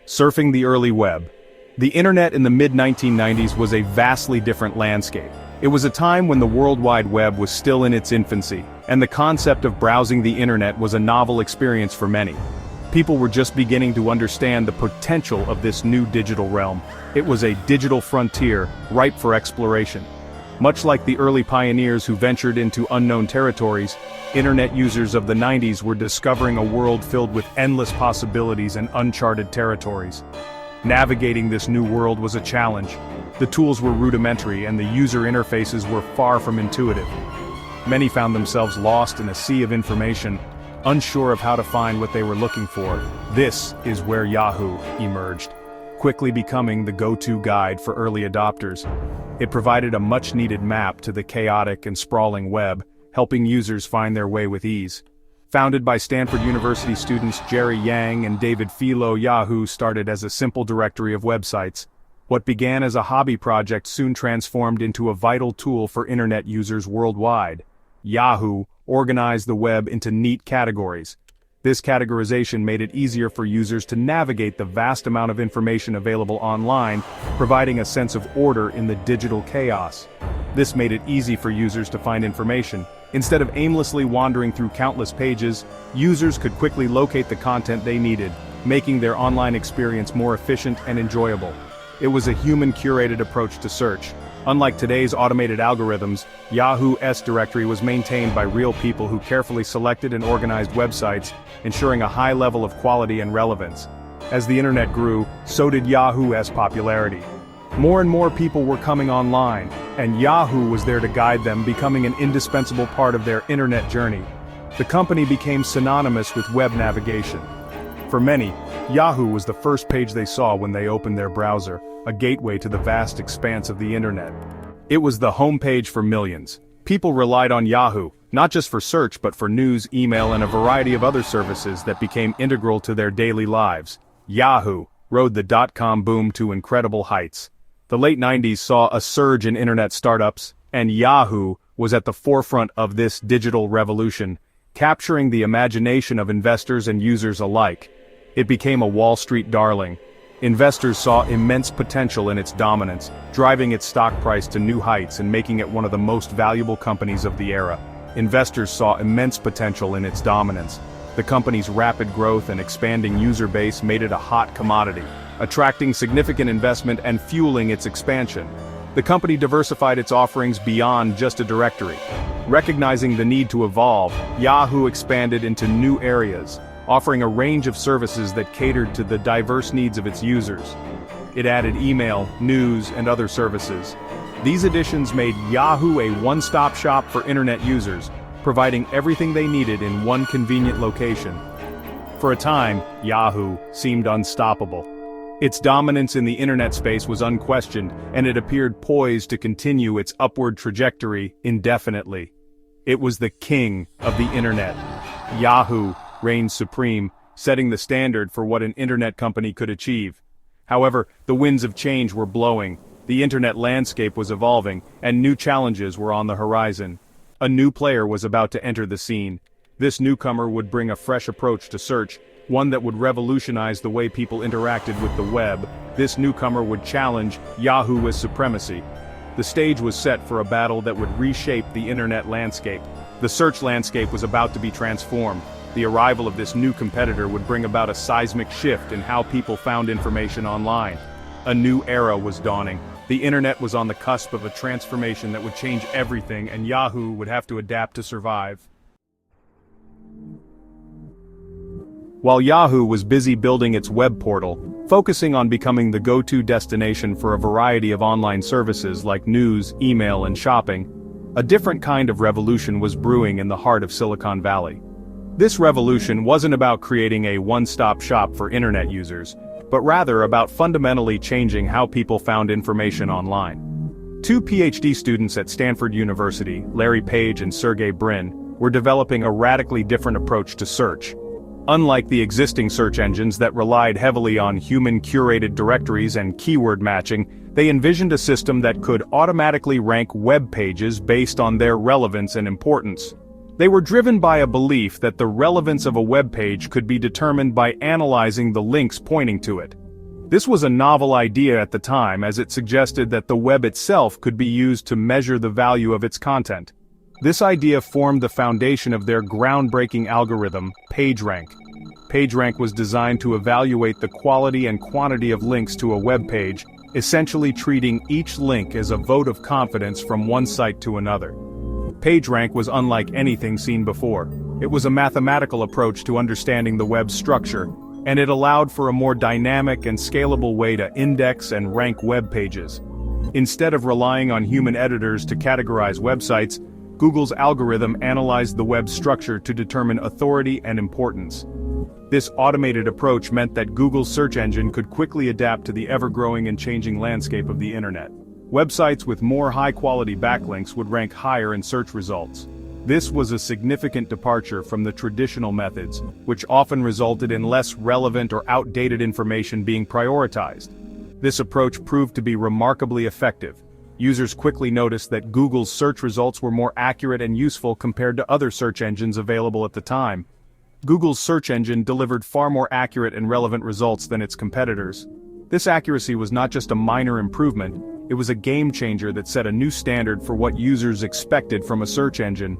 Surfing the early web. The internet in the mid-1990s was a vastly different landscape. It was a time when the World Wide Web was still in its infancy, and the concept of browsing the internet was a novel experience for many. People were just beginning to understand the potential of this new digital realm. It was a digital frontier, ripe for exploration. Much like the early pioneers who ventured into unknown territories, internet users of the 90s were discovering a world filled with endless possibilities and uncharted territories. Navigating this new world was a challenge. The tools were rudimentary and the user interfaces were far from intuitive. Many found themselves lost in a sea of information, unsure of how to find what they were looking for. This is where Yahoo emerged, quickly becoming the go-to guide for early adopters. It provided a much-needed map to the chaotic and sprawling web, helping users find their way with ease. Founded by Stanford University students Jerry Yang and David Filo, Yahoo started as a simple directory of websites. What began as a hobby project soon transformed into a vital tool for internet users worldwide. Yahoo organized the web into neat categories. This categorization made it easier for users to navigate the vast amount of information available online, providing a sense of order in the digital chaos. This made it easy for users to find information. Instead of aimlessly wandering through countless pages, users could quickly locate the content they needed, making their online experience more efficient and enjoyable. It was a human-curated approach to search. Unlike today's automated algorithms, Yahoo's directory was maintained by real people who carefully selected and organized websites, ensuring a high level of quality and relevance. As the internet grew, so did Yahoo's popularity. More and more people were coming online, and Yahoo was there to guide them, becoming an indispensable part of their internet journey. The company became synonymous with web navigation. For many, Yahoo was the first page they saw when they opened their browser, a gateway to the vast expanse of the internet. It was the homepage for millions. People relied on Yahoo, not just for search but for news, email, and a variety of other services that became integral to their daily lives. Yahoo rode the dot-com boom to incredible heights. The late 90s saw a surge in internet startups, and Yahoo was at the forefront of this digital revolution, capturing the imagination of investors and users alike. It became a Wall Street darling. Investors saw immense potential in its dominance, driving its stock price to new heights and making it one of the most valuable companies of the era. Investors saw immense potential in its dominance. The company's rapid growth and expanding user base made it a hot commodity, attracting significant investment and fueling its expansion. The company diversified its offerings beyond just a directory. Recognizing the need to evolve, Yahoo expanded into new areas, offering a range of services that catered to the diverse needs of its users. It added email, news, and other services. These additions made Yahoo a one-stop shop for internet users, providing everything they needed in one convenient location. For a time, Yahoo seemed unstoppable. Its dominance in the internet space was unquestioned, and it appeared poised to continue its upward trajectory indefinitely. It was the king of the internet. Yahoo reigned supreme, setting the standard for what an internet company could achieve. However, the winds of change were blowing, the internet landscape was evolving, and new challenges were on the horizon. A new player was about to enter the scene. This newcomer would bring a fresh approach to search, one that would revolutionize the way people interacted with the web. This newcomer would challenge Yahoo's supremacy. The stage was set for a battle that would reshape the internet landscape. The search landscape was about to be transformed. The arrival of this new competitor would bring about a seismic shift in how people found information online. A new era was dawning. The internet was on the cusp of a transformation that would change everything, and Yahoo would have to adapt to survive. While Yahoo was busy building its web portal, focusing on becoming the go-to destination for a variety of online services like news, email, and shopping, a different kind of revolution was brewing in the heart of Silicon Valley. This revolution wasn't about creating a one-stop shop for internet users, but rather about fundamentally changing how people found information online. Two PhD students at Stanford University, Larry Page and Sergey Brin, were developing a radically different approach to search. Unlike the existing search engines that relied heavily on human-curated directories and keyword matching, they envisioned a system that could automatically rank web pages based on their relevance and importance. They were driven by a belief that the relevance of a web page could be determined by analyzing the links pointing to it. This was a novel idea at the time, as it suggested that the web itself could be used to measure the value of its content. This idea formed the foundation of their groundbreaking algorithm, PageRank. PageRank was designed to evaluate the quality and quantity of links to a web page, essentially treating each link as a vote of confidence from one site to another. PageRank was unlike anything seen before. It was a mathematical approach to understanding the web's structure, and it allowed for a more dynamic and scalable way to index and rank web pages. Instead of relying on human editors to categorize websites, Google's algorithm analyzed the web's structure to determine authority and importance. This automated approach meant that Google's search engine could quickly adapt to the ever-growing and changing landscape of the internet. Websites with more high-quality backlinks would rank higher in search results. This was a significant departure from the traditional methods, which often resulted in less relevant or outdated information being prioritized. This approach proved to be remarkably effective. Users quickly noticed that Google's search results were more accurate and useful compared to other search engines available at the time. Google's search engine delivered far more accurate and relevant results than its competitors. This accuracy was not just a minor improvement, it was a game changer that set a new standard for what users expected from a search engine.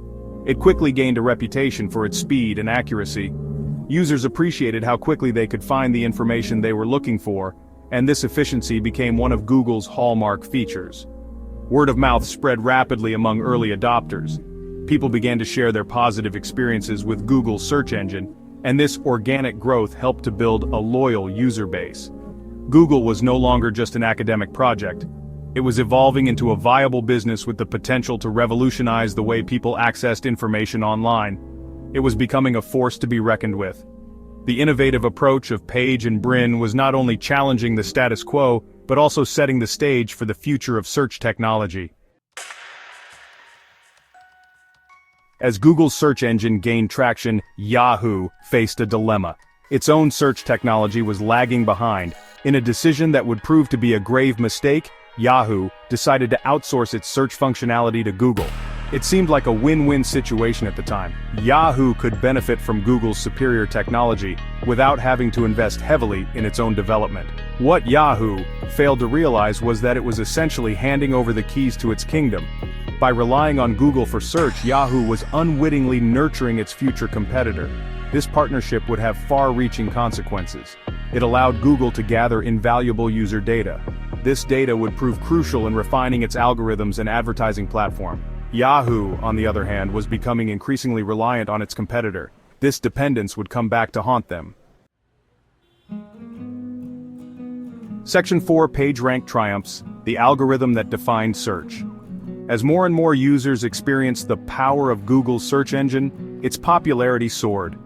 It quickly gained a reputation for its speed and accuracy. Users appreciated how quickly they could find the information they were looking for, and this efficiency became one of Google's hallmark features. Word of mouth spread rapidly among early adopters. People began to share their positive experiences with Google's search engine, and this organic growth helped to build a loyal user base. Google was no longer just an academic project. It was evolving into a viable business with the potential to revolutionize the way people accessed information online. It was becoming a force to be reckoned with. The innovative approach of Page and Brin was not only challenging the status quo, but also setting the stage for the future of search technology. As Google's search engine gained traction, Yahoo faced a dilemma. Its own search technology was lagging behind. In a decision that would prove to be a grave mistake, Yahoo decided to outsource its search functionality to Google. It seemed like a win-win situation at the time. Yahoo could benefit from Google's superior technology without having to invest heavily in its own development. What Yahoo failed to realize was that it was essentially handing over the keys to its kingdom. By relying on Google for search, Yahoo was unwittingly nurturing its future competitor. This partnership would have far-reaching consequences. It allowed Google to gather invaluable user data. This data would prove crucial in refining its algorithms and advertising platform. Yahoo, on the other hand, was becoming increasingly reliant on its competitor. This dependence would come back to haunt them. Section 4 PageRank triumphs, the algorithm that defined search. As more and more users experienced the power of Google's search engine, its popularity soared.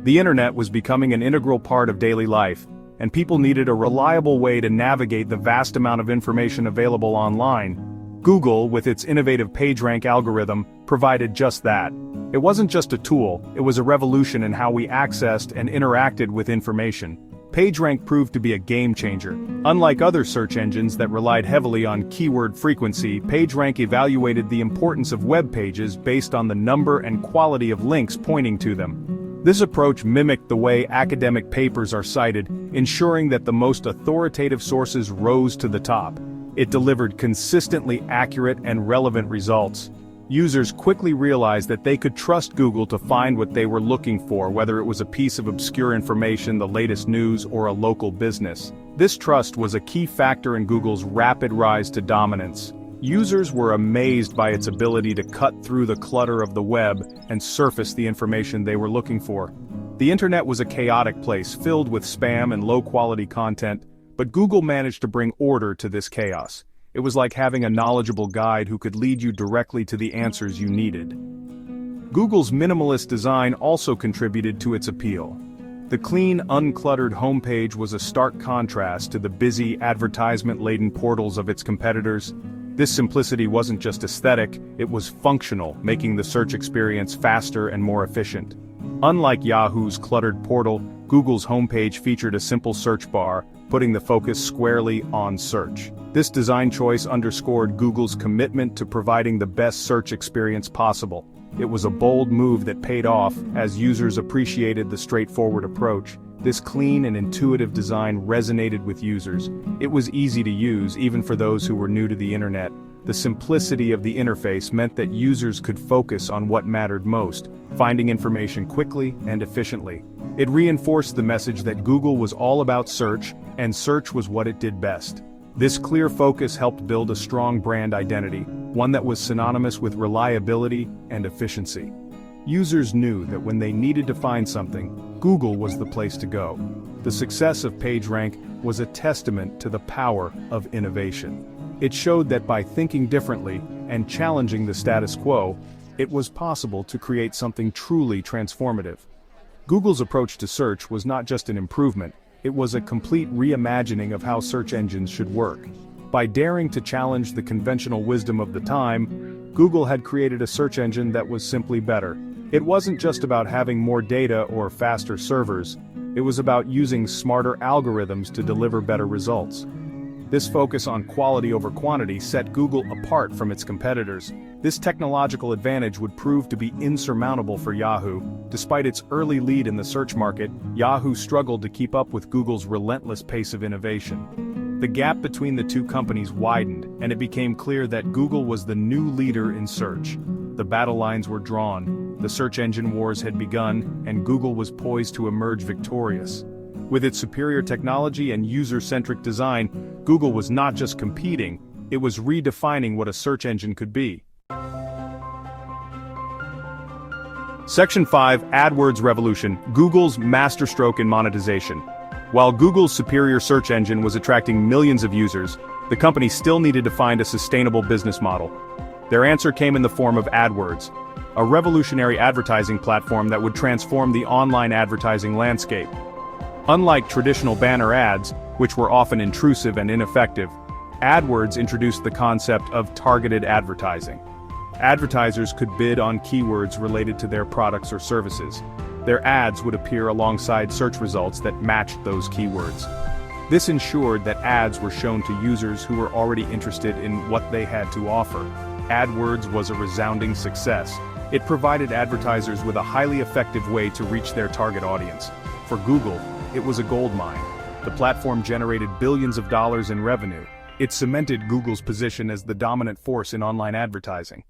The internet was becoming an integral part of daily life, and people needed a reliable way to navigate the vast amount of information available online. Google, with its innovative PageRank algorithm, provided just that. It wasn't just a tool, it was a revolution in how we accessed and interacted with information. PageRank proved to be a game changer. Unlike other search engines that relied heavily on keyword frequency, PageRank evaluated the importance of web pages based on the number and quality of links pointing to them. This approach mimicked the way academic papers are cited, ensuring that the most authoritative sources rose to the top. It delivered consistently accurate and relevant results. Users quickly realized that they could trust Google to find what they were looking for, whether it was a piece of obscure information, the latest news, or a local business. This trust was a key factor in Google's rapid rise to dominance. Users were amazed by its ability to cut through the clutter of the web and surface the information they were looking for. The internet was a chaotic place filled with spam and low-quality content, but Google managed to bring order to this chaos. It was like having a knowledgeable guide who could lead you directly to the answers you needed. Google's minimalist design also contributed to its appeal. The clean, uncluttered homepage was a stark contrast to the busy, advertisement-laden portals of its competitors. This simplicity wasn't just aesthetic, it was functional, making the search experience faster and more efficient. Unlike Yahoo's cluttered portal, Google's homepage featured a simple search bar, putting the focus squarely on search. This design choice underscored Google's commitment to providing the best search experience possible. It was a bold move that paid off, as users appreciated the straightforward approach. This clean and intuitive design resonated with users. It was easy to use even for those who were new to the internet. The simplicity of the interface meant that users could focus on what mattered most, finding information quickly and efficiently. It reinforced the message that Google was all about search, and search was what it did best. This clear focus helped build a strong brand identity, one that was synonymous with reliability and efficiency. Users knew that when they needed to find something, Google was the place to go. The success of PageRank was a testament to the power of innovation. It showed that by thinking differently and challenging the status quo, it was possible to create something truly transformative. Google's approach to search was not just an improvement, it was a complete reimagining of how search engines should work. By daring to challenge the conventional wisdom of the time, Google had created a search engine that was simply better. It wasn't just about having more data or faster servers, it was about using smarter algorithms to deliver better results. This focus on quality over quantity set Google apart from its competitors. This technological advantage would prove to be insurmountable for Yahoo. Despite its early lead in the search market, Yahoo struggled to keep up with Google's relentless pace of innovation. The gap between the two companies widened, and it became clear that Google was the new leader in search. The battle lines were drawn, the search engine wars had begun, and Google was poised to emerge victorious. With its superior technology and user-centric design, Google was not just competing, it was redefining what a search engine could be. Section 5, AdWords Revolution, Google's masterstroke in monetization. While Google's superior search engine was attracting millions of users, the company still needed to find a sustainable business model. Their answer came in the form of AdWords, a revolutionary advertising platform that would transform the online advertising landscape. Unlike traditional banner ads, which were often intrusive and ineffective, AdWords introduced the concept of targeted advertising. Advertisers could bid on keywords related to their products or services. Their ads would appear alongside search results that matched those keywords. This ensured that ads were shown to users who were already interested in what they had to offer. AdWords was a resounding success. It provided advertisers with a highly effective way to reach their target audience. For Google, it was a goldmine. The platform generated billions of dollars in revenue. It cemented Google's position as the dominant force in online advertising.